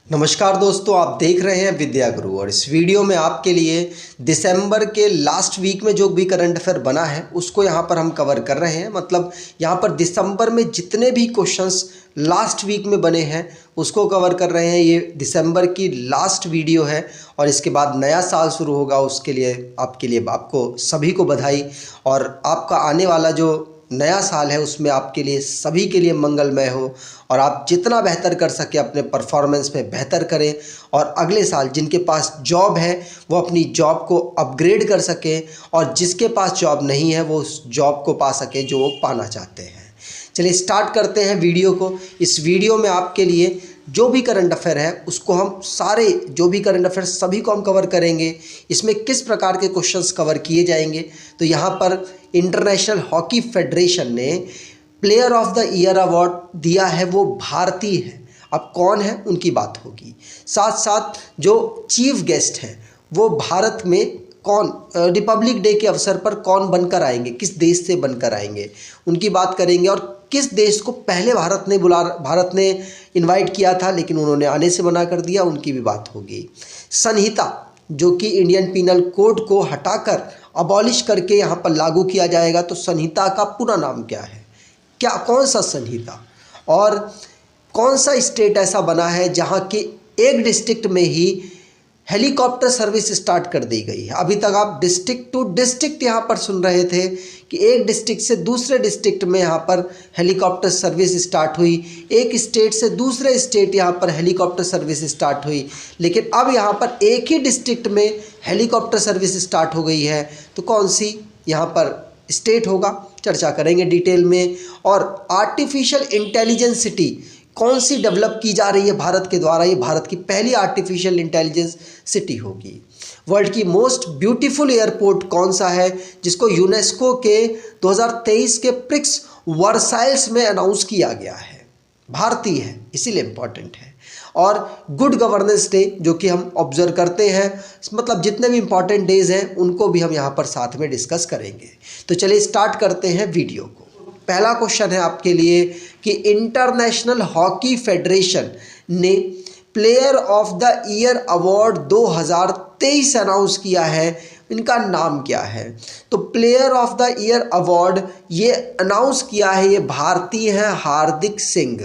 नमस्कार दोस्तों, आप देख रहे हैं विद्या गुरु और इस वीडियो में आपके लिए दिसंबर के लास्ट वीक में जो भी करंट अफेयर बना है उसको यहाँ पर हम कवर कर रहे हैं। मतलब यहाँ पर दिसंबर में जितने भी क्वेश्चंस लास्ट वीक में बने हैं उसको कवर कर रहे हैं। ये दिसंबर की लास्ट वीडियो है और इसके बाद नया साल शुरू होगा। उसके लिए आपको सभी को बधाई और आपका आने वाला जो नया साल है उसमें आपके लिए सभी के लिए मंगलमय हो और आप जितना बेहतर कर सके अपने परफॉर्मेंस में बेहतर करें और अगले साल जिनके पास जॉब है वो अपनी जॉब को अपग्रेड कर सके और जिसके पास जॉब नहीं है वो उस जॉब को पा सके जो वो पाना चाहते हैं। चलिए स्टार्ट करते हैं वीडियो को। इस वीडियो में आपके लिए जो भी करंट अफेयर है उसको हम सारे जो भी करंट अफेयर सभी को हम कवर करेंगे। इसमें किस प्रकार के क्वेश्चंस कवर किए जाएंगे, तो यहाँ पर इंटरनेशनल हॉकी फेडरेशन ने player of the year award दिया है, वो भारतीय है। अब कौन है उनकी बात होगी। साथ साथ जो चीफ गेस्ट हैं वो भारत में कौन, रिपब्लिक डे के अवसर पर कौन बनकर आएंगे, किस देश से बनकर आएंगे उनकी बात करेंगे और किस देश को पहले भारत ने इनवाइट किया था लेकिन उन्होंने आने से मना कर दिया, उनकी भी बात होगी। संहिता जो कि इंडियन पीनल कोड को हटाकर अबॉलिश करके यहाँ पर लागू किया जाएगा, तो संहिता का पूरा नाम क्या है, कौन सा संहिता और कौन सा स्टेट ऐसा बना है जहाँ के एक डिस्ट्रिक्ट में ही हेलीकॉप्टर सर्विस स्टार्ट कर दी गई है। अभी तक आप डिस्ट्रिक्ट टू डिस्ट्रिक्ट यहाँ पर सुन रहे थे कि एक डिस्ट्रिक्ट से दूसरे डिस्ट्रिक्ट में यहाँ पर हेलीकॉप्टर सर्विस स्टार्ट हुई, एक स्टेट से दूसरे स्टेट यहाँ पर हेलीकॉप्टर सर्विस स्टार्ट हुई, लेकिन अब यहाँ पर एक ही डिस्ट्रिक्ट में हेलीकॉप्टर सर्विस स्टार्ट हो गई है। तो कौन सी यहाँ पर स्टेट होगा, चर्चा करेंगे डिटेल में। और आर्टिफिशियल इंटेलिजेंस सिटी कौन सी डेवलप की जा रही है भारत के द्वारा, ये भारत की पहली आर्टिफिशियल इंटेलिजेंस सिटी होगी। वर्ल्ड की मोस्ट ब्यूटीफुल एयरपोर्ट कौन सा है जिसको यूनेस्को के 2023 के प्रिक्स वर्साइल्स में अनाउंस किया गया है, भारतीय है इसीलिए इम्पॉर्टेंट है। और गुड गवर्नेंस डे जो कि हम ऑब्जर्व करते हैं, मतलब जितने भी इम्पॉर्टेंट डेज हैं उनको भी हम यहाँ पर साथ में डिस्कस करेंगे। तो चलिए स्टार्ट करते हैं वीडियो को। पहला क्वेश्चन है आपके लिए कि इंटरनेशनल हॉकी फेडरेशन ने player of the year award 2023 announce किया है, इनका नाम क्या है। तो player of the year award ये अनाउंस किया है, ये भारतीय हैं हार्दिक सिंह।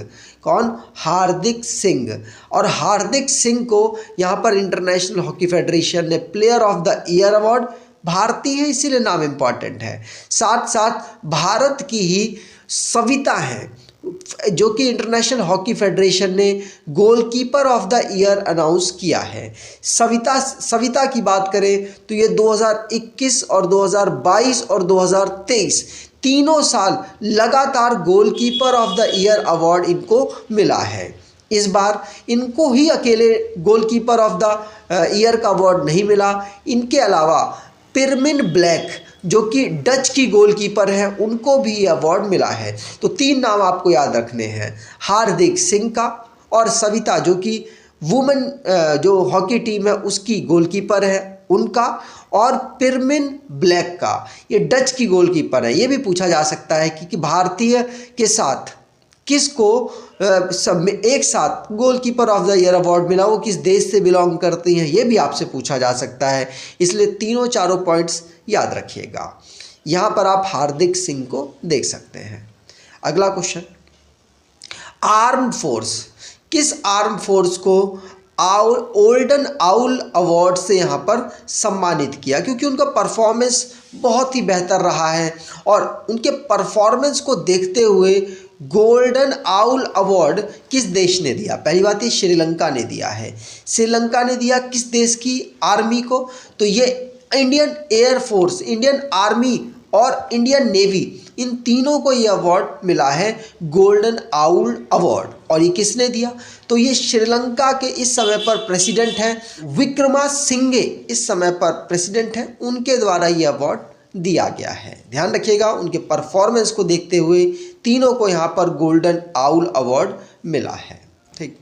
कौन? हार्दिक सिंह। और हार्दिक सिंह को यहाँ पर इंटरनेशनल हॉकी फेडरेशन ने player of the year award, भारतीय है इसीलिए नाम इम्पॉर्टेंट है। साथ साथ भारत की ही सविता हैं जो कि इंटरनेशनल हॉकी फेडरेशन ने goalkeeper of the year announce किया है। सविता की बात करें तो ये 2021 और 2022 और 2023 तीनों साल लगातार goalkeeper of the year award इनको मिला है। इस बार इनको ही अकेले गोलकीपर ऑफ द ईयर का अवार्ड नहीं मिला, इनके अलावा पिरमिन ब्लैक जो कि डच की गोलकीपर है उनको भी ये अवार्ड मिला है। तो तीन नाम आपको याद रखने हैं, हार्दिक सिंह का और सविता जो कि वुमेन जो हॉकी टीम है उसकी गोलकीपर है उनका, और पिरमिन ब्लैक का, ये डच की गोलकीपर है। ये भी पूछा जा सकता है कि भारतीय के साथ किसको सब में एक साथ goalkeeper of the year award मिला, वो किस देश से बिलोंग करती हैं, ये भी आपसे पूछा जा सकता है। इसलिए तीनों चारों पॉइंट्स याद रखिएगा। यहाँ पर आप हार्दिक सिंह को देख सकते हैं। अगला क्वेश्चन, आर्म्ड फोर्स, किस आर्म फोर्स को ओल्डन आउल अवार्ड से यहाँ पर सम्मानित किया, क्योंकि उनका परफॉर्मेंस बहुत ही बेहतर रहा है और उनके परफॉर्मेंस को देखते हुए गोल्डन आउल अवार्ड किस देश ने दिया। पहली बात ये श्रीलंका ने दिया है। श्रीलंका ने दिया किस देश की आर्मी को, तो ये इंडियन एयरफोर्स, इंडियन आर्मी और इंडियन नेवी, इन तीनों को ये अवार्ड मिला है गोल्डन आउल अवार्ड। और ये किसने दिया, तो ये श्रीलंका के इस समय पर प्रेसिडेंट हैं विक्रमासिंघे, इस समय पर प्रेसिडेंट हैं, उनके द्वारा ये अवार्ड दिया गया है। ध्यान रखिएगा, उनके परफॉर्मेंस को देखते हुए तीनों को यहाँ पर गोल्डन आउल अवार्ड मिला है। ठीक,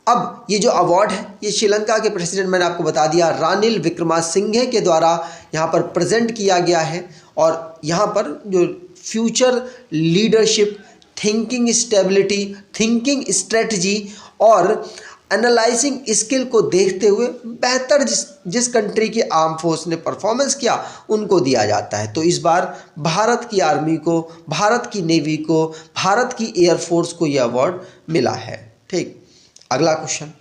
अब ये जो अवार्ड है ये श्रीलंका के प्रेसिडेंट, मैंने आपको बता दिया, रानिल विक्रमासिंघे के द्वारा यहाँ पर प्रेजेंट किया गया है। और यहाँ पर जो future leadership, thinking stability, thinking strategy और एनालाइजिंग स्किल को देखते हुए बेहतर जिस कंट्री की आर्म फोर्स ने परफॉर्मेंस किया उनको दिया जाता है। तो इस बार भारत की आर्मी को, भारत की नेवी को, भारत की एयरफोर्स को यह अवार्ड मिला है। ठीक, अगला क्वेश्चन,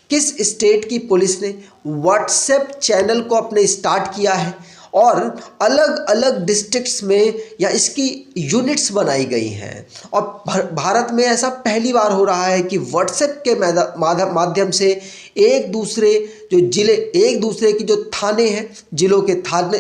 किस स्टेट की पुलिस ने व्हाट्सएप चैनल को अपने स्टार्ट किया है और अलग अलग डिस्ट्रिक्ट्स में या इसकी यूनिट्स बनाई गई हैं। और भारत में ऐसा पहली बार हो रहा है कि व्हाट्सएप के माध्यम से एक दूसरे की जो थाने हैं, जिलों के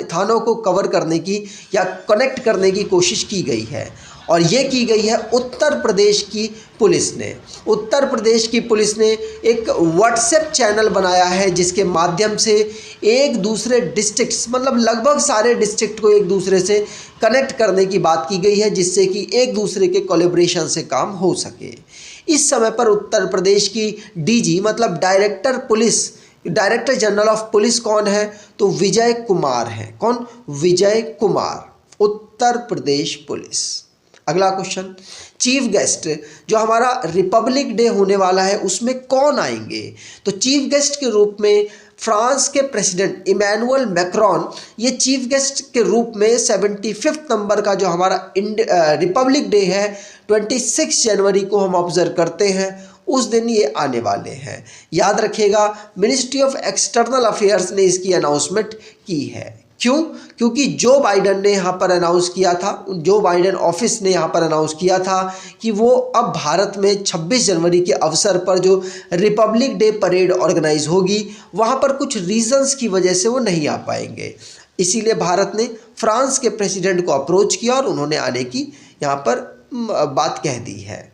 थानों को कवर करने की या कनेक्ट करने की कोशिश की गई है। और ये की गई है उत्तर प्रदेश की पुलिस ने। उत्तर प्रदेश की पुलिस ने एक व्हाट्सएप चैनल बनाया है जिसके माध्यम से एक दूसरे डिस्ट्रिक्ट्स, मतलब लगभग सारे डिस्ट्रिक्ट को एक दूसरे से कनेक्ट करने की बात की गई है, जिससे कि एक दूसरे के कोलैबोरेशन से काम हो सके। इस समय पर उत्तर प्रदेश की डीजी मतलब डायरेक्टर जनरल ऑफ पुलिस कौन है? तो विजय कुमार है। कौन? विजय कुमार, उत्तर प्रदेश पुलिस। अगला क्वेश्चन, चीफ गेस्ट जो हमारा रिपब्लिक डे होने वाला है उसमें कौन आएंगे? तो चीफ गेस्ट के रूप में फ्रांस के प्रेसिडेंट इमैनुअल मैक्रोन ये चीफ गेस्ट के रूप में 75 नंबर का जो हमारा रिपब्लिक डे है 26 जनवरी को हम ऑब्जर्व करते हैं, उस दिन ये आने वाले हैं। याद रखिएगा, मिनिस्ट्री ऑफ एक्सटर्नल अफेयर्स ने इसकी अनाउंसमेंट की है। क्यों? क्योंकि जो बाइडन ने यहाँ पर अनाउंस किया था, जो बाइडन ऑफिस ने यहाँ पर अनाउंस किया था कि वो अब भारत में 26 जनवरी के अवसर पर जो रिपब्लिक डे परेड ऑर्गेनाइज होगी वहाँ पर कुछ रीजंस की वजह से वो नहीं आ पाएंगे। इसीलिए भारत ने फ्रांस के प्रेसिडेंट को अप्रोच किया और उन्होंने आने की यहाँ पर बात कह दी है।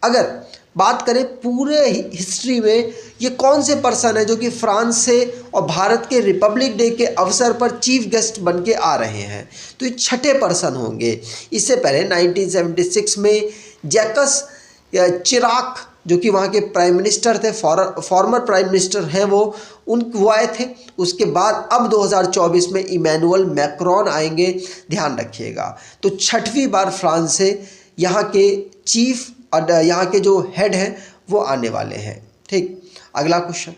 अगर बात करें पूरे हिस्ट्री में ये कौन से पर्सन है जो कि फ्रांस से और भारत के रिपब्लिक डे के अवसर पर चीफ गेस्ट बन के आ रहे हैं, तो ये छठे पर्सन होंगे। इससे पहले 1976 में जैकस चिराक जो कि वहाँ के प्राइम मिनिस्टर थे, फॉर्मर प्राइम मिनिस्टर हैं वो आए थे। उसके बाद अब 2024 में इमैनुअल मैक्रोन आएंगे, ध्यान रखिएगा। तो छठवीं बार फ्रांस से यहाँ के चीफ और यहाँ के जो हेड हैं वो आने वाले हैं। ठीक, अगला क्वेश्चन,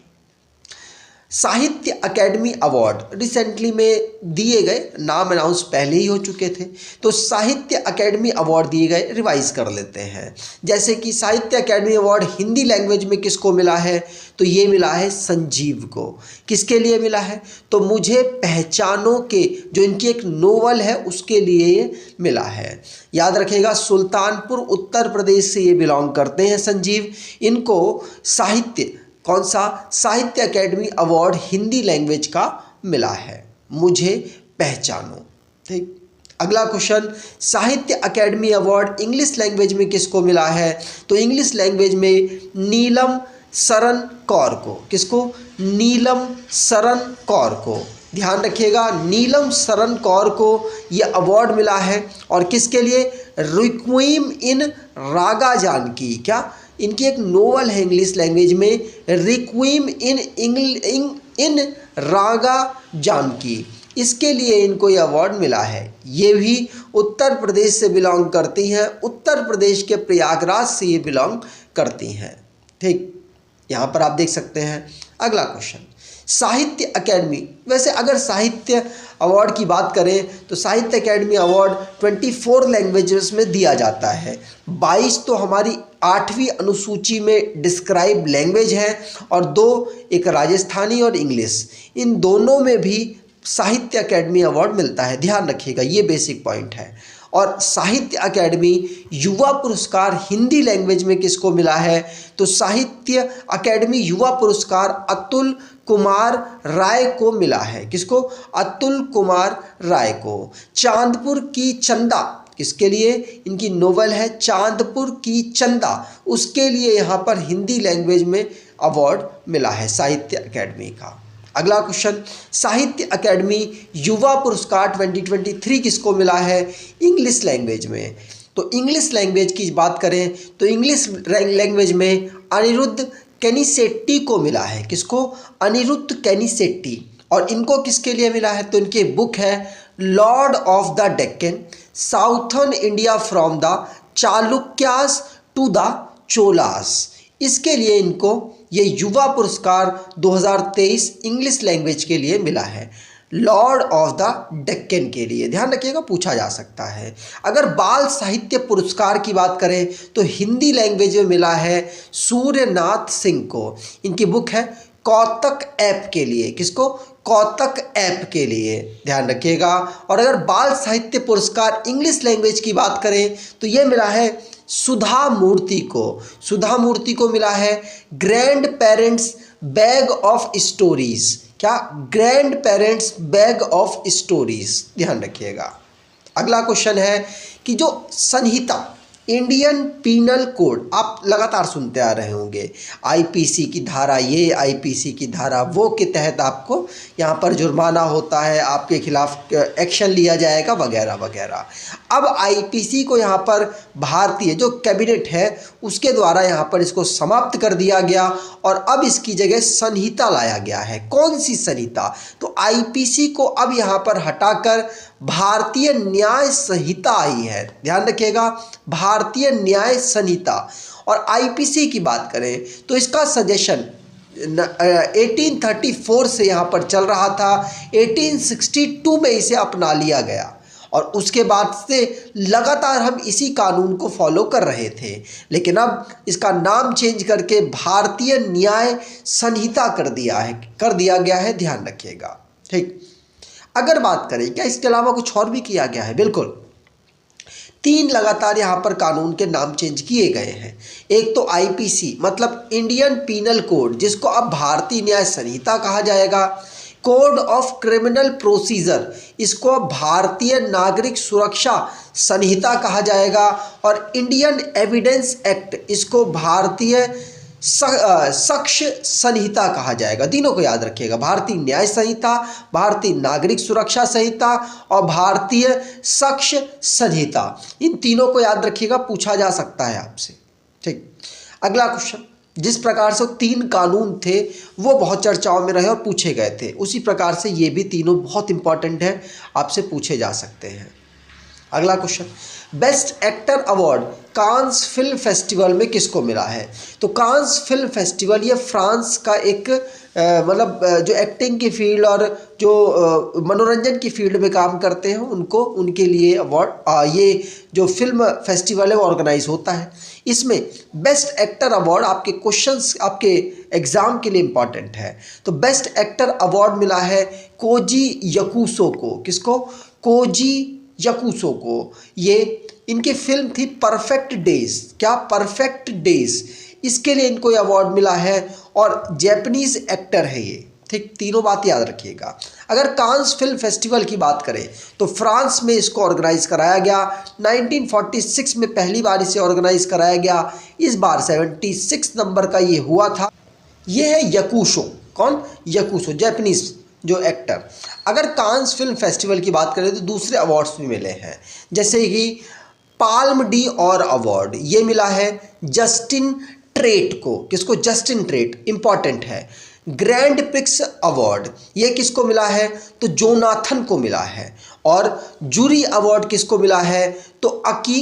साहित्य अकेडमी अवार्ड रिसेंटली में दिए गए, नाम अनाउंस पहले ही हो चुके थे, तो साहित्य अकेडमी अवार्ड दिए गए, रिवाइज कर लेते हैं। जैसे कि साहित्य अकेडमी अवार्ड हिंदी लैंग्वेज में किसको मिला है? तो ये मिला है संजीव को। किसके लिए मिला है? तो मुझे पहचानो के जो इनकी एक नोवेल है उसके लिए ये मिला है। याद रखिएगा, सुल्तानपुर उत्तर प्रदेश से ये बिलोंग करते हैं संजीव। इनको कौन सा साहित्य अकेडमी अवार्ड हिंदी लैंग्वेज का मिला है, मुझे पहचानो। ठीक, अगला क्वेश्चन, साहित्य अकेडमी अवार्ड इंग्लिश लैंग्वेज में किसको मिला है? तो इंग्लिश लैंग्वेज में नीलम शरण कौर को। किसको? नीलम शरण कौर को। ध्यान रखिएगा, नीलम शरण कौर को यह अवार्ड मिला है। और किसके लिए? रिक्वीम इन रागा जानकी। क्या? इनकी एक नोवेल है इंग्लिश लैंग्वेज में, रिक्वीम इन रागा जानकी। इसके लिए इनको ये अवार्ड मिला है। ये भी उत्तर प्रदेश से बिलोंग करती हैं, उत्तर प्रदेश के प्रयागराज से ये बिलोंग करती हैं। ठीक, यहाँ पर आप देख सकते हैं। अगला क्वेश्चन, साहित्य अकेडमी, वैसे अगर साहित्य अवार्ड की बात करें तो साहित्य अकेडमी अवार्ड 24 लैंग्वेजेस में दिया जाता है। 22 तो हमारी 8वीं अनुसूची में डिस्क्राइब लैंग्वेज है और 2 एक राजस्थानी और इंग्लिश, इन दोनों में भी साहित्य अकेडमी अवार्ड मिलता है। ध्यान रखिएगा, ये बेसिक पॉइंट है। और साहित्य अकेडमी युवा पुरस्कार हिंदी लैंग्वेज में किसको मिला है? तो साहित्य अकेडमी युवा पुरस्कार अतुल कुमार राय को मिला है। किसको? अतुल कुमार राय को। चांदपुर की चंदा, किसके लिए? इनकी नोवेल है चांदपुर की चंदा, उसके लिए यहाँ पर हिंदी लैंग्वेज में अवार्ड मिला है साहित्य अकेडमी का। अगला क्वेश्चन, साहित्य अकेडमी युवा पुरस्कार 2023 किसको मिला है? इंग्लिश लैंग्वेज में। तो इंग्लिश लैंग्वेज की बात करें तो इंग्लिश लैंग्वेज में अनिरुद्ध कैनिसेट्टी को मिला है। किसको? अनिरुद्ध कैनिसेट्टी। और इनको किसके लिए मिला है? तो इनकी बुक है lord of the Deccan, southern India from the Chalukyas to the Cholas. इसके लिए इनको ये युवा पुरस्कार 2023 इंग्लिश लैंग्वेज के लिए मिला है, लॉर्ड ऑफ द डेक्कन के लिए। ध्यान रखिएगा, पूछा जा सकता है। अगर बाल साहित्य पुरस्कार की बात करें तो हिंदी लैंग्वेज में मिला है सूर्यनाथ सिंह को। इनकी बुक है कौतक ऐप के लिए। किसको? कौतक ऐप के लिए, ध्यान रखिएगा। और अगर बाल साहित्य पुरस्कार इंग्लिश लैंग्वेज की बात करें तो ये मिला है सुधा मूर्ति को। सुधा मूर्ति को मिला है grandparents bag of stories. क्या? Grandparents bag of stories, ध्यान रखिएगा। अगला क्वेश्चन है कि जो संहिता इंडियन पीनल कोड आप लगातार सुनते आ रहे होंगे, आईपीसी की धारा ये, आईपीसी की धारा वो के तहत आपको यहाँ पर जुर्माना होता है, आपके खिलाफ एक्शन लिया जाएगा वगैरह वगैरह। अब आईपीसी को यहाँ पर भारतीय जो कैबिनेट है उसके द्वारा यहाँ पर इसको समाप्त कर दिया गया और अब इसकी जगह संहिता लाया गया है। कौन सी संहिता? तो आईपीसी को अब यहाँ पर हटाकर भारतीय न्याय संहिता आई है। ध्यान रखिएगा, भारतीय न्याय संहिता। और आईपीसी की बात करें तो इसका सजेशन 1834 से यहाँ पर चल रहा था, 1862 में इसे अपना लिया गया और उसके बाद से लगातार हम इसी कानून को फॉलो कर रहे थे। लेकिन अब इसका नाम चेंज करके भारतीय न्याय संहिता कर दिया गया है, ध्यान रखिएगा। ठीक, अगर बात करें क्या इसके अलावा कुछ और भी किया गया है? बिल्कुल, 3 लगातार यहाँ पर कानून के नाम चेंज किए गए हैं। एक तो आईपीसी मतलब इंडियन पीनल कोड, जिसको अब भारतीय न्याय संहिता कहा जाएगा। कोड ऑफ क्रिमिनल प्रोसीजर, इसको अब भारतीय नागरिक सुरक्षा संहिता कहा जाएगा। और इंडियन एविडेंस एक्ट, इसको भारतीय साक्ष्य संहिता कहा जाएगा। तीनों को याद रखिएगा, भारतीय न्याय संहिता, भारतीय नागरिक सुरक्षा संहिता और भारतीय साक्ष्य संहिता। इन तीनों को याद रखिएगा, पूछा जा सकता है आपसे। ठीक, अगला क्वेश्चन, जिस प्रकार से 3 कानून थे वो बहुत चर्चाओं में रहे और पूछे गए थे, उसी प्रकार से ये भी तीनों बहुत इंपॉर्टेंट है, आपसे पूछे जा सकते हैं। अगला question, best actor award Cannes film festival में किसको मिला है? तो कांस फिल्म फेस्टिवल ये फ्रांस का एक मतलब जो एक्टिंग की फील्ड और जो मनोरंजन की फील्ड में काम करते हैं उनको, उनके लिए अवार्ड, ये जो फिल्म फेस्टिवल है वो ऑर्गेनाइज होता है। इसमें बेस्ट एक्टर अवार्ड आपके क्वेश्चंस आपके एग्जाम के लिए इंपॉर्टेंट है। तो बेस्ट एक्टर अवार्ड मिला है कोजी याकुसो को। किसको? कोजी याकुसो को। ये इनकी फिल्म थी परफेक्ट डेज। क्या? परफेक्ट डेज, इसके लिए इनको अवार्ड मिला है और जैपनीज एक्टर है ये। ठीक, तीनों बात याद रखिएगा। अगर कांस फिल्म फेस्टिवल की बात करें तो फ्रांस में इसको ऑर्गेनाइज कराया गया। 1946 में पहली बार इसे ऑर्गेनाइज कराया गया। इस बार 76 नंबर का ये हुआ था। ये है याकुसो। कौन? याकुसो, जैपनीज जो एक्टर। अगर कांस फिल्म फेस्टिवल की बात करें तो दूसरे अवार्ड्स भी मिले हैं, जैसे कि पाल्म डी और अवार्ड, ये मिला है जस्टिन ट्रेट को। किसको? जस्टिन ट्रेट, इंपॉर्टेंट है। ग्रैंड प्रिक्स अवार्ड ये किसको मिला है? तो जोनाथन को मिला है। और जूरी अवार्ड किसको मिला है? तो अकी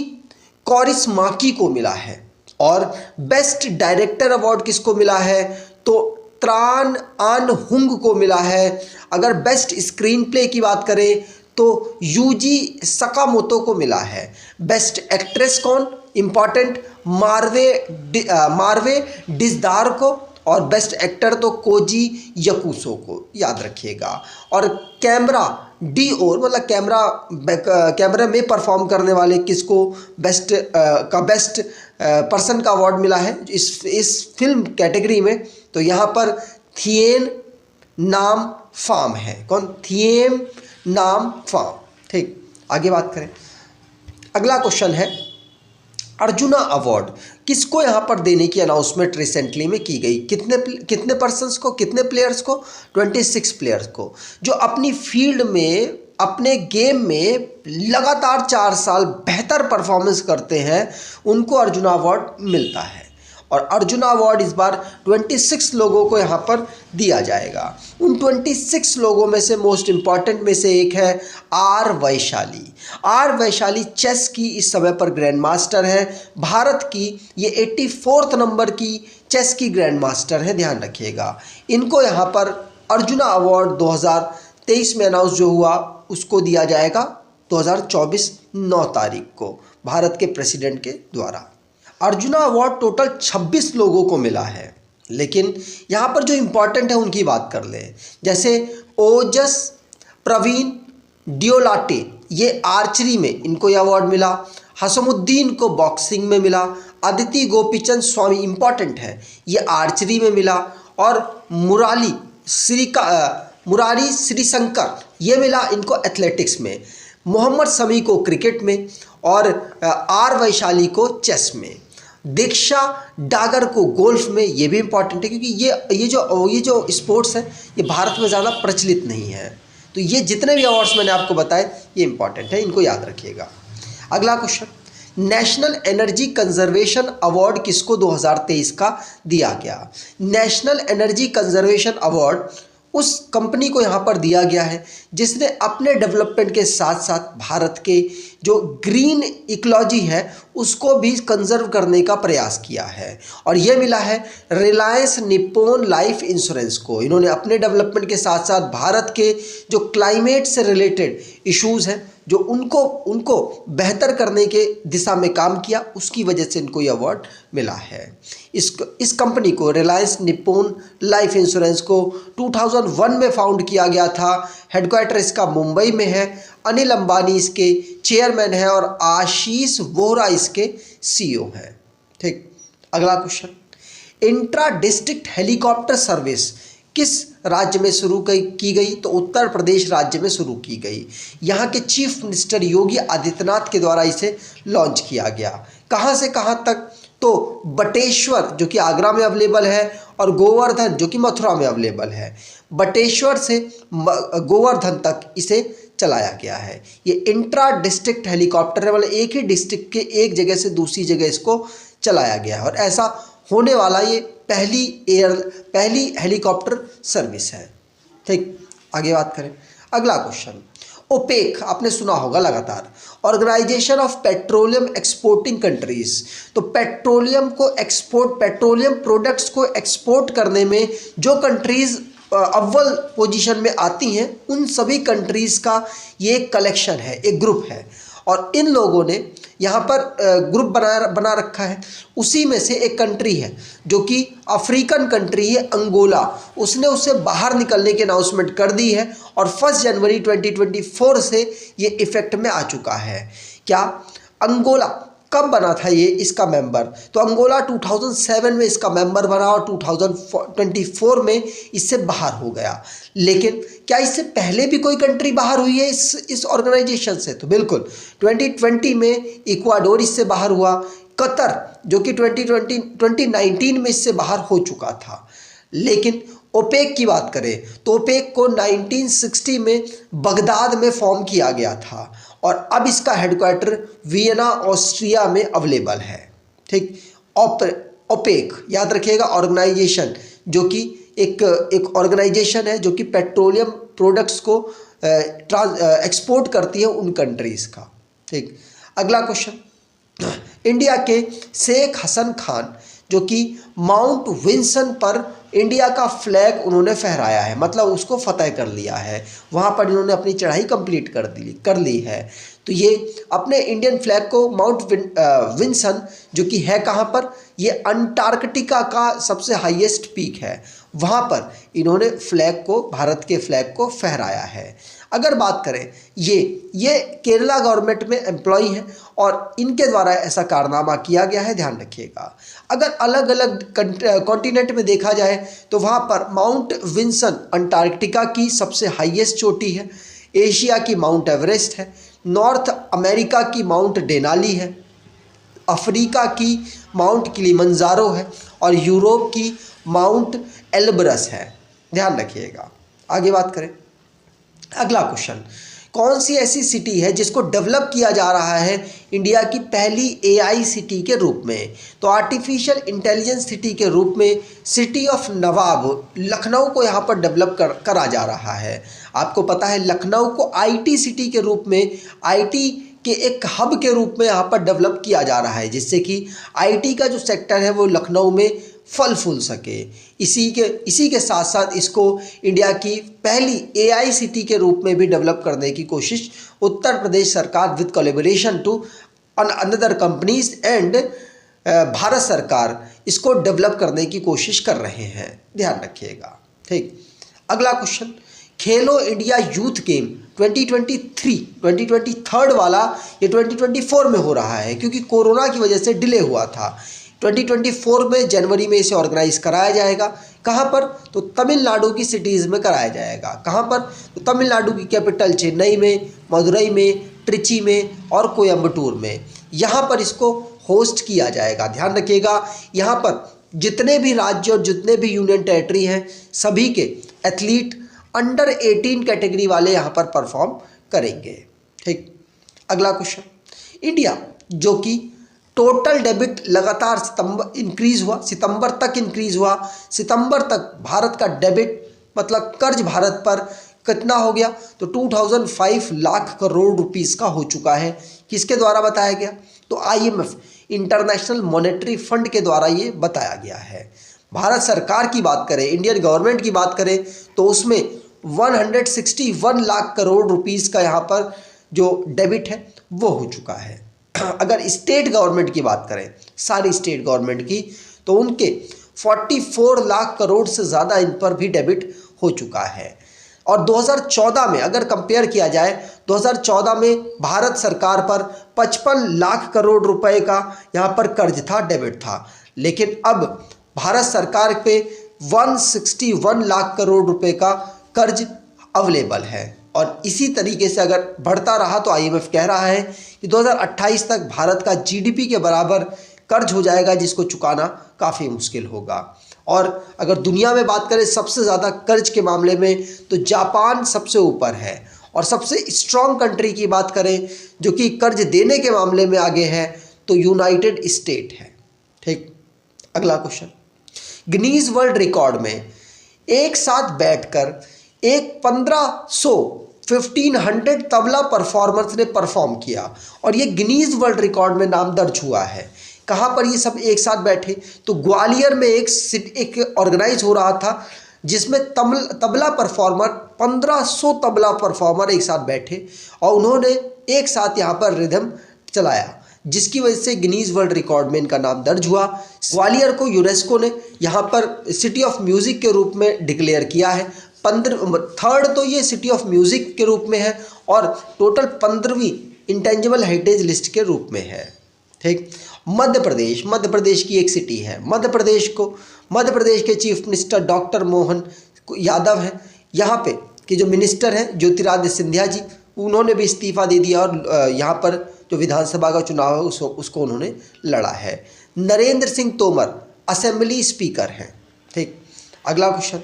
कौरिस्माकी को मिला है। और बेस्ट डायरेक्टर अवार्ड किसको मिला है? तो त्रान आन हुंग को मिला है। अगर बेस्ट स्क्रीन प्ले की बात करें तो यूजी सकामोतो को मिला है। बेस्ट एक्ट्रेस कौन? इंपॉर्टेंट, मार्वे डिजदार को। और बेस्ट एक्टर तो कोजी याकुसो को, याद रखिएगा। और कैमरा डी और मतलब कैमरा में परफॉर्म करने वाले किसको बेस्ट पर्सन का अवार्ड मिला है इस फिल्म कैटेगरी में? तो यहाँ पर थिएन नाम फाम है। कौन? थिएम नाम फाम। ठीक, आगे बात करें। अगला क्वेश्चन है अर्जुना अवार्ड किसको यहाँ पर देने की अनाउंसमेंट रिसेंटली में की गई? कितने पर्सन्स को, कितने प्लेयर्स को? 26 प्लेयर्स को, जो अपनी फील्ड में अपने गेम में लगातार 4 साल बेहतर परफॉर्मेंस करते हैं, उनको अर्जुना अवार्ड मिलता है। और अर्जुना अवार्ड इस बार 26 लोगों को यहाँ पर दिया जाएगा। उन 26 लोगों में से मोस्ट इम्पॉर्टेंट में से एक है R Vaishali. R Vaishali chess की इस समय पर ग्रैंड मास्टर है। भारत की ये 84 नंबर की चेस की ग्रैंड मास्टर हैं, ध्यान रखिएगा। इनको यहाँ पर अर्जुना अवार्ड 2023 में अनाउंस जो हुआ उसको दिया जाएगा 2024 9 तारीख को भारत के प्रेसिडेंट के द्वारा। अर्जुना अवार्ड टोटल 26 लोगों को मिला है, लेकिन यहाँ पर जो इम्पोर्टेंट है उनकी बात कर लें। जैसे ओजस प्रवीण डियोलाटे, ये आर्चरी में इनको ये अवार्ड मिला। हसमुद्दीन को बॉक्सिंग में मिला। अदिति गोपीचंद स्वामी, इम्पॉर्टेंट है, ये आर्चरी में मिला। और मुरारी श्रीशंकर, ये मिला इनको एथलेटिक्स में। मोहम्मद शमी को क्रिकेट में और आर वैशाली को चेस में। दीक्षा डागर को गोल्फ में, ये भी इम्पॉर्टेंट है क्योंकि ये जो स्पोर्ट्स है ये भारत में ज़्यादा प्रचलित नहीं है। तो ये जितने भी अवार्ड्स मैंने आपको बताए ये इंपॉर्टेंट है, इनको याद रखिएगा। अगला question, national energy conservation award किसको 2023 का दिया गया? नेशनल एनर्जी कंजर्वेशन अवार्ड उस कंपनी को यहाँ पर दिया गया है जिसने अपने डेवलपमेंट के साथ साथ भारत के जो ग्रीन इकोलॉजी है उसको भी कंजर्व करने का प्रयास किया है। और ये मिला है रिलायंस निप्पॉन लाइफ इंश्योरेंस को। इन्होंने अपने डेवलपमेंट के साथ साथ भारत के जो क्लाइमेट से रिलेटेड इश्यूज़ हैं जो उनको बेहतर करने के दिशा में काम किया, उसकी वजह से इनको ये अवार्ड मिला है। इस कंपनी को, रिलायंस निप्पॉन लाइफ इंश्योरेंस को 2001 में फाउंड किया गया था। हेडक्वार्टर इसका मुंबई में है। अनिल अंबानी इसके चेयरमैन है और आशीष वोहरा इसके सीईओ हैं। ठीक, अगला question, intra district helicopter service किस राज्य में शुरू की गई? तो उत्तर प्रदेश राज्य में शुरू की गई। यहाँ के चीफ मिनिस्टर योगी आदित्यनाथ के द्वारा इसे लॉन्च किया गया। कहाँ से कहाँ तक? तो बटेश्वर जो कि आगरा में अवेलेबल है और गोवर्धन जो कि मथुरा में अवेलेबल है। बटेश्वर से गोवर्धन तक इसे चलाया गया है। ये इंट्रा डिस्ट्रिक्ट हेलीकॉप्टर है, मतलब एक ही डिस्ट्रिक्ट के एक जगह से दूसरी जगह इसको चलाया गया है और ऐसा होने वाला ये पहली हेलीकॉप्टर सर्विस है। ठीक, आगे बात करें। अगला क्वेश्चन, ओपेक आपने सुना होगा लगातार, organisation of petroleum exporting countries. तो पेट्रोलियम प्रोडक्ट्स को एक्सपोर्ट करने में जो कंट्रीज अव्वल पोजीशन में आती हैं उन सभी कंट्रीज़ का ये एक कलेक्शन है, एक ग्रुप है। और इन लोगों ने यहाँ पर ग्रुप बना रखा है। उसी में से एक कंट्री है जो कि अफ्रीकन कंट्री है, अंगोला। उसने उससे बाहर निकलने की अनाउंसमेंट कर दी है और 1 जनवरी 2024 से ये इफेक्ट में आ चुका है। क्या अंगोला कब बना था ये इसका मेंबर? तो अंगोला 2007 में इसका मेंबर बना और 2024 में इससे बाहर हो गया। लेकिन क्या इससे पहले भी कोई कंट्री बाहर हुई है इस ऑर्गेनाइजेशन से? तो बिल्कुल, 2020 में इक्वाडोर इससे बाहर हुआ। कतर जो कि 2019 में इससे बाहर हो चुका था। लेकिन ओपेक की बात करें तो ओपेक को 1960 में बगदाद में फॉर्म किया गया था और अब इसका हेडक्वार्टर वियना ऑस्ट्रिया में अवेलेबल है। ठीक, ओपेक याद रखिएगा, ऑर्गेनाइजेशन जो कि एक ऑर्गेनाइजेशन है जो कि पेट्रोलियम प्रोडक्ट्स को एक्सपोर्ट करती है उन कंट्रीज़ का। ठीक, अगला क्वेश्चन, इंडिया के शेख हसन खान जो कि माउंट विंसन पर इंडिया का फ्लैग उन्होंने फहराया है, मतलब उसको फतह कर लिया है। वहाँ पर इन्होंने अपनी चढ़ाई कंप्लीट कर ली है। तो ये अपने इंडियन फ्लैग को माउंट विंसन जो कि है कहाँ पर? ये अंटार्कटिका का सबसे हाईएस्ट पीक है, वहाँ पर इन्होंने फ्लैग को, भारत के फ्लैग को फहराया है। अगर बात करें, ये केरला गवर्नमेंट में एम्प्लॉई हैं और इनके द्वारा ऐसा कारनामा किया गया है, ध्यान रखिएगा। अगर अलग अलग कॉन्टिनेंट में देखा जाए तो वहाँ पर माउंट विंसन अंटार्कटिका की सबसे हाईएस्ट चोटी है, एशिया की माउंट एवरेस्ट है, नॉर्थ अमेरिका की माउंट डेनाली है, अफ्रीका की माउंट किलिमंजारो है और यूरोप की माउंट एल्ब्रस है, ध्यान रखिएगा। आगे बात करें। अगला क्वेश्चन, कौन सी ऐसी सिटी है जिसको डेवलप किया जा रहा है इंडिया की पहली एआई सिटी के रूप में? तो आर्टिफिशियल इंटेलिजेंस सिटी के रूप में सिटी ऑफ नवाब लखनऊ को यहाँ पर डेवलप करा जा रहा है। आपको पता है लखनऊ को आईटी सिटी के रूप में, आईटी के एक हब के रूप में यहाँ पर डेवलप किया जा रहा है, जिससे कि आईटी का जो सेक्टर है वो लखनऊ में फल फूल सके। इसी के साथ साथ इसको इंडिया की पहली AICT के रूप में भी डेवलप करने की कोशिश उत्तर प्रदेश सरकार with collaboration to another companies and Bharat सरकार इसको डेवलप करने की कोशिश कर रहे हैं, ध्यान रखिएगा। ठीक, अगला क्वेश्चन, खेलो इंडिया यूथ गेम 2023 वाला ये 2024 में हो रहा है, क्योंकि कोरोना की वजह से डिले हुआ था। 2024 में जनवरी में इसे ऑर्गेनाइज कराया जाएगा। कहाँ पर? तो तमिलनाडु की सिटीज़ में कराया जाएगा। कहाँ पर? तो तमिलनाडु की कैपिटल चेन्नई में, मदुरई में, ट्रिची में और कोयम्बटूर में, यहाँ पर इसको होस्ट किया जाएगा। ध्यान रखिएगा, यहाँ पर जितने भी राज्य और जितने भी यूनियन टेरिटरी हैं सभी के एथलीट अंडर 18 कैटेगरी वाले यहाँ पर परफॉर्म करेंगे। ठीक, अगला क्वेश्चन, इंडिया जो कि टोटल डेबिट लगातार सितंबर तक इंक्रीज हुआ। सितंबर तक भारत का डेबिट मतलब कर्ज भारत पर कितना हो गया? तो 2005 लाख करोड़ रुपीस का हो चुका है। किसके द्वारा बताया गया? तो IMF इंटरनेशनल मॉनेटरी फंड के द्वारा ये बताया गया है। भारत सरकार की बात करें, इंडियन गवर्नमेंट की बात करें, तो उसमें 161 लाख करोड़ रुपीस का यहाँ पर जो डेबिट है वो हो चुका है। अगर स्टेट गवर्नमेंट की बात करें, सारी स्टेट गवर्नमेंट की, तो उनके 44 लाख करोड़ से ज़्यादा इन पर भी डेबिट हो चुका है। और 2014 में अगर कंपेयर किया जाए, 2014 में भारत सरकार पर 55 लाख करोड़ रुपए का यहाँ पर कर्ज था, डेबिट था। लेकिन अब भारत सरकार पे 161 लाख करोड़ रुपए का कर्ज अवेलेबल है। और इसी तरीके से अगर बढ़ता रहा तो IMF कह रहा है कि 2028 तक भारत का GDP के बराबर कर्ज हो जाएगा, जिसको चुकाना काफ़ी मुश्किल होगा। और अगर दुनिया में बात करें सबसे ज़्यादा कर्ज के मामले में, तो जापान सबसे ऊपर है। और सबसे स्ट्रॉन्ग कंट्री की बात करें जो कि कर्ज देने के मामले में आगे है, तो यूनाइटेड स्टेट है। ठीक, अगला क्वेश्चन, गिनीज वर्ल्ड रिकॉर्ड में एक साथ बैठकर एक 1500 तबला परफॉर्मर्स ने परफॉर्म किया और ये गिनीज वर्ल्ड रिकॉर्ड में नाम दर्ज हुआ है। कहाँ पर ये सब एक साथ बैठे? तो ग्वालियर में एक ऑर्गेनाइज हो रहा था जिसमें तबला परफॉर्मर 1500 तबला परफॉर्मर एक साथ बैठे और उन्होंने एक साथ यहाँ पर रिदम चलाया, जिसकी वजह से गिनीज वर्ल्ड रिकॉर्ड में इनका नाम दर्ज हुआ। ग्वालियर को यूनेस्को ने यहाँ पर सिटी ऑफ म्यूज़िक के रूप में डिक्लेयर किया है। 3rd तो ये सिटी ऑफ म्यूज़िक के रूप में है और टोटल 15वीं इंटेंजिबल हेरिटेज लिस्ट के रूप में है। ठीक, मध्य प्रदेश की एक सिटी है। मध्य प्रदेश के chief minister doctor Mohan Yadav हैं। यहाँ पे कि जो मिनिस्टर हैं ज्योतिरादित्य सिंधिया जी, उन्होंने भी इस्तीफा दे दिया और यहाँ पर जो विधानसभा का चुनाव है उसको उन्होंने लड़ा है। नरेंद्र सिंह तोमर असेंबली स्पीकर हैं। ठीक, अगला question,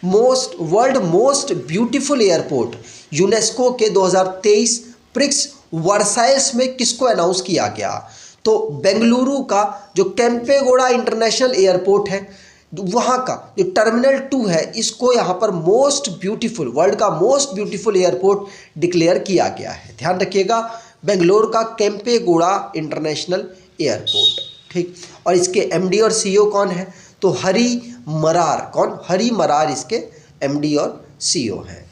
world most beautiful airport UNESCO के 2023 प्रिक्स वर्साइल्स में किसको अनाउंस किया गया? तो बेंगलुरु का जो केम्पेगौड़ा इंटरनेशनल एयरपोर्ट है, वहाँ का जो टर्मिनल 2 है, इसको यहाँ पर वर्ल्ड का मोस्ट ब्यूटीफुल एयरपोर्ट डिक्लेयर किया गया है। ध्यान रखिएगा, बेंगलोर का केम्पेगौड़ा इंटरनेशनल एयरपोर्ट। ठीक, और इसके MD और CEO कौन है? तो हरी मरार इसके MD और CEO हैं।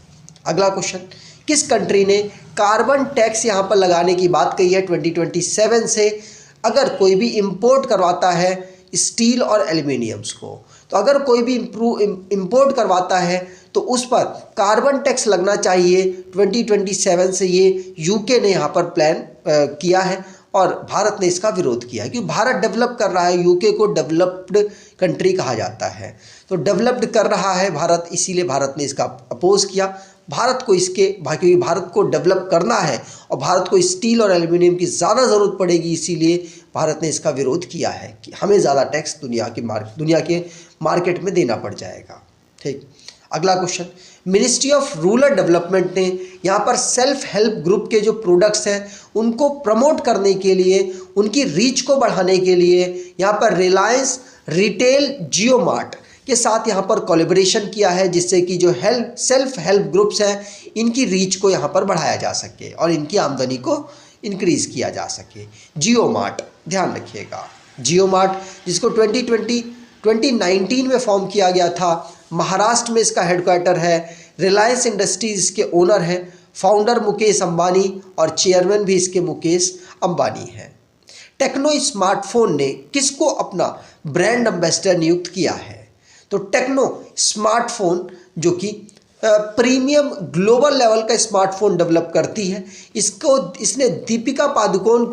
अगला क्वेश्चन, किस कंट्री ने कार्बन टैक्स यहाँ पर लगाने की बात कही है 2027 से? अगर कोई भी इंपोर्ट करवाता है स्टील और एल्युमिनियम्स को, तो अगर कोई भी इंपोर्ट करवाता है तो उस पर कार्बन टैक्स लगना चाहिए 2027 से। ये UK ने यहाँ पर प्लान किया है और भारत ने इसका विरोध किया है, क्योंकि भारत डेवलप कर रहा है। UK को डेवलप्ड कंट्री कहा जाता है, तो डेवलप्ड कर रहा है भारत, इसीलिए भारत ने इसका अपोज किया। क्योंकि भारत को डेवलप करना है और भारत को स्टील और एल्युमिनियम की ज़्यादा ज़रूरत पड़ेगी, इसीलिए भारत ने इसका विरोध किया है कि हमें ज़्यादा टैक्स दुनिया के मार्केट में देना पड़ जाएगा। ठीक, अगला question, ministry of rural development ने यहाँ पर सेल्फ हेल्प ग्रुप के जो प्रोडक्ट्स हैं उनको प्रमोट करने के लिए, उनकी रीच को बढ़ाने के लिए यहाँ पर रिलायंस रिटेल जियो मार्ट के साथ यहाँ पर कोलैबोरेशन किया है, जिससे कि जो सेल्फ हेल्प ग्रुप्स हैं इनकी रीच को यहाँ पर बढ़ाया जा सके और इनकी आमदनी को इंक्रीज़ किया जा सके। जियो मार्ट, ध्यान रखिएगा, जियो मार्ट जिसको 2019 में फॉर्म किया गया था। महाराष्ट्र में इसका हेडक्वार्टर है। रिलायंस इंडस्ट्रीज इसके ओनर हैं। फाउंडर मुकेश अंबानी और चेयरमैन भी इसके मुकेश अंबानी हैं। टेक्नो स्मार्टफोन ने किसको अपना ब्रांड एम्बेसडर नियुक्त किया है? तो टेक्नो स्मार्टफोन जो कि प्रीमियम ग्लोबल लेवल का स्मार्टफोन डेवलप करती है, इसने दीपिका पादुकोण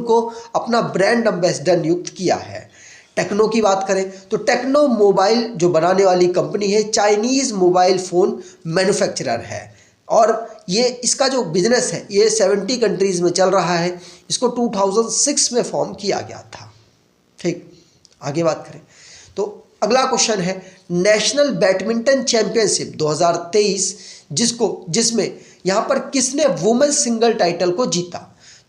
को अपना ब्रांड एम्बेसडर नियुक्त किया है। टेक्नो की बात करें तो टेक्नो मोबाइल जो बनाने वाली कंपनी है, चाइनीज़ मोबाइल फ़ोन मैन्युफैक्चरर है और ये इसका जो बिजनेस है ये 70 कंट्रीज़ में चल रहा है। इसको 2006 में फॉर्म किया गया था। ठीक, आगे बात करें तो अगला क्वेश्चन है नेशनल बैडमिंटन चैंपियनशिप 2023 जिसमें यहाँ पर किसने वुमेन्स सिंगल टाइटल को जीता?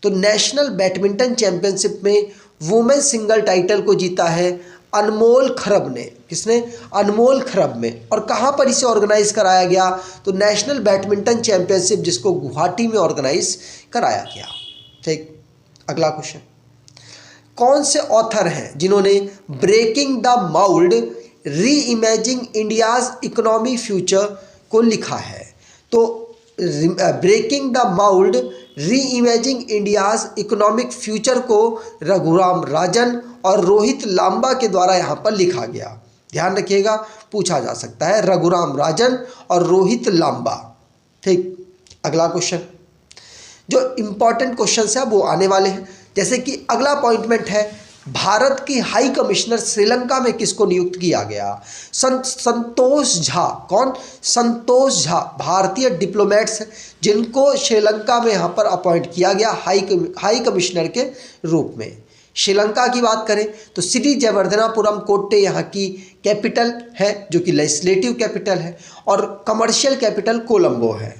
तो नेशनल बैडमिंटन चैंपियनशिप में वुमेन्स सिंगल टाइटल को जीता है अनमोल खरब ने। किसने? अनमोल खरब में। और कहाँ पर इसे ऑर्गेनाइज कराया गया? तो नेशनल बैडमिंटन चैंपियनशिप जिसको गुवाहाटी में ऑर्गेनाइज कराया गया। ठीक, अगला क्वेश्चन, कौन से ऑथर हैं जिन्होंने ब्रेकिंग द माउल्ड री इमेजिंग इंडियाज इकोनॉमी फ्यूचर को लिखा है? तो ब्रेकिंग द माउल्ड री इमेजिंग इंडियाज इकोनॉमिक फ्यूचर को रघुराम राजन और रोहित लांबा के द्वारा यहाँ पर लिखा गया। ध्यान रखिएगा, पूछा जा सकता है, रघुराम राजन और रोहित लांबा। ठीक, अगला क्वेश्चन, जो इम्पॉर्टेंट क्वेश्चन है वो आने वाले हैं। जैसे कि अगला अपॉइंटमेंट है भारत की हाई कमिश्नर श्रीलंका में किसको नियुक्त किया गया? संतोष झा। कौन? संतोष झा भारतीय डिप्लोमेट्स जिनको श्रीलंका में यहाँ पर अपॉइंट किया गया हाई कमिश्नर के रूप में। श्रीलंका की बात करें तो सिटी जयवर्धनापुरम कोट्टे यहाँ की कैपिटल है जो कि लेजिस्लेटिव कैपिटल है और कमर्शियल कैपिटल कोलंबो है।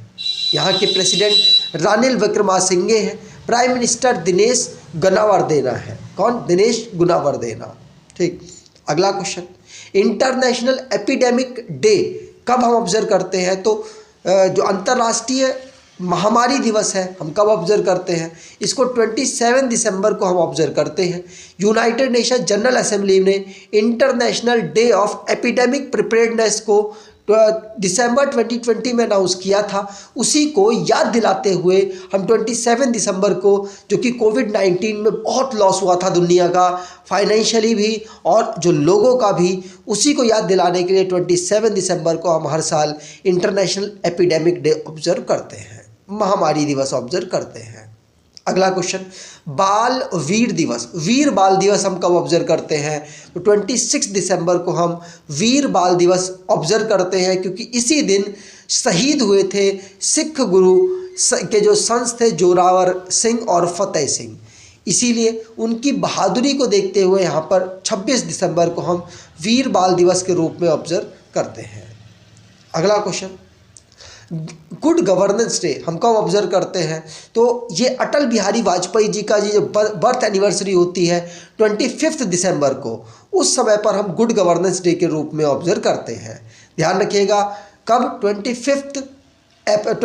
यहाँ के प्रेसिडेंट रानिल विक्रमासिंघे हैं। प्राइम मिनिस्टर दिनेश गुणवर्देना है। कौन? दिनेश गुणवर्देना। ठीक, अगला क्वेश्चन, इंटरनेशनल एपिडेमिक डे कब हम ऑब्जर्व करते हैं? तो जो अंतर्राष्ट्रीय महामारी दिवस है हम कब ऑब्जर्व करते हैं? इसको 27 दिसंबर को हम ऑब्जर्व करते हैं। यूनाइटेड नेशन जनरल असेंबली ने international day of epidemic preparedness को दिसंबर 2020 में अनाउंस किया था। उसी को याद दिलाते हुए हम 27 दिसंबर को, जो कि कोविड-19 में बहुत लॉस हुआ था दुनिया का, फाइनेंशियली भी और जो लोगों का भी, उसी को याद दिलाने के लिए 27 दिसंबर को हम हर साल इंटरनेशनल एपिडेमिक डे ऑब्जर्व करते हैं, महामारी दिवस ऑब्जर्व करते हैं। अगला क्वेश्चन, बाल वीर दिवस, वीर बाल दिवस हम कब ऑब्जर्व करते हैं? तो 26 दिसंबर को हम वीर बाल दिवस ऑब्जर्व करते हैं क्योंकि इसी दिन शहीद हुए थे सिख गुरु के जो संत थे जोरावर सिंह और फतेह सिंह। इसीलिए उनकी बहादुरी को देखते हुए यहाँ पर 26 दिसंबर को हम वीर बाल दिवस के रूप में ऑब्जर्व करते हैं। अगला क्वेश्चन, गुड गवर्नेंस डे हम कब ऑब्जर्व करते हैं? तो ये अटल बिहारी वाजपेयी जी का जो बर्थ एनिवर्सरी होती है 25 दिसंबर को, उस समय पर हम गुड गवर्नेंस डे के रूप में ऑब्जर्व करते हैं। ध्यान रखिएगा, कब?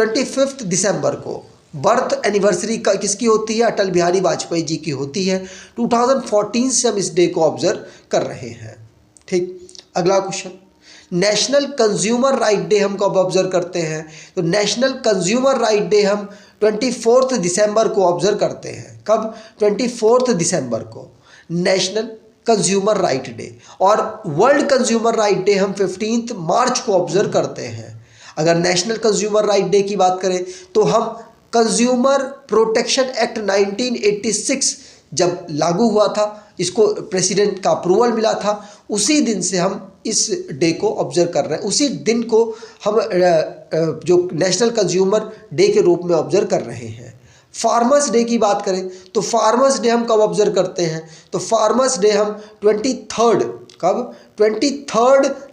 25 दिसंबर को बर्थ एनिवर्सरी का किसकी होती है? अटल बिहारी वाजपेयी जी की होती है। 2014 से हम इस डे को ऑब्जर्व कर रहे हैं। ठीक, अगला question, national consumer right day हम कब ऑब्जर्व करते हैं? तो नेशनल कंज्यूमर राइट डे हम 24 दिसंबर को ऑब्जर्व करते हैं। कब? 24 दिसंबर को नेशनल कंज्यूमर राइट डे। और वर्ल्ड कंज्यूमर राइट डे हम 15 मार्च को ऑब्जर्व करते हैं। अगर नेशनल कंज्यूमर राइट डे की बात करें तो हम कंज्यूमर प्रोटेक्शन एक्ट 1986 जब लागू हुआ था, इसको प्रेसिडेंट का अप्रूवल मिला था, उसी दिन से हम इस डे को ऑब्जर्व कर रहे हैं। उसी दिन को हम जो नेशनल कंज्यूमर डे के रूप में ऑब्जर्व कर रहे हैं। फार्मर्स डे की बात करें तो फार्मर्स डे हम कब ऑब्जर्व करते हैं? तो फार्मर्स डे हम 23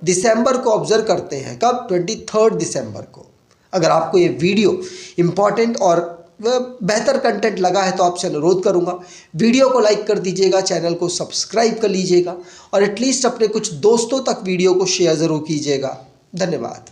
दिसंबर को ऑब्जर्व करते हैं। कब? 23 दिसंबर को। अगर आपको ये वीडियो इम्पॉर्टेंट और बेहतर कंटेंट लगा है तो आपसे अनुरोध करूंगा वीडियो को लाइक कर दीजिएगा, चैनल को सब्सक्राइब कर लीजिएगा और एटलीस्ट अपने कुछ दोस्तों तक वीडियो को शेयर ज़रूर कीजिएगा। धन्यवाद।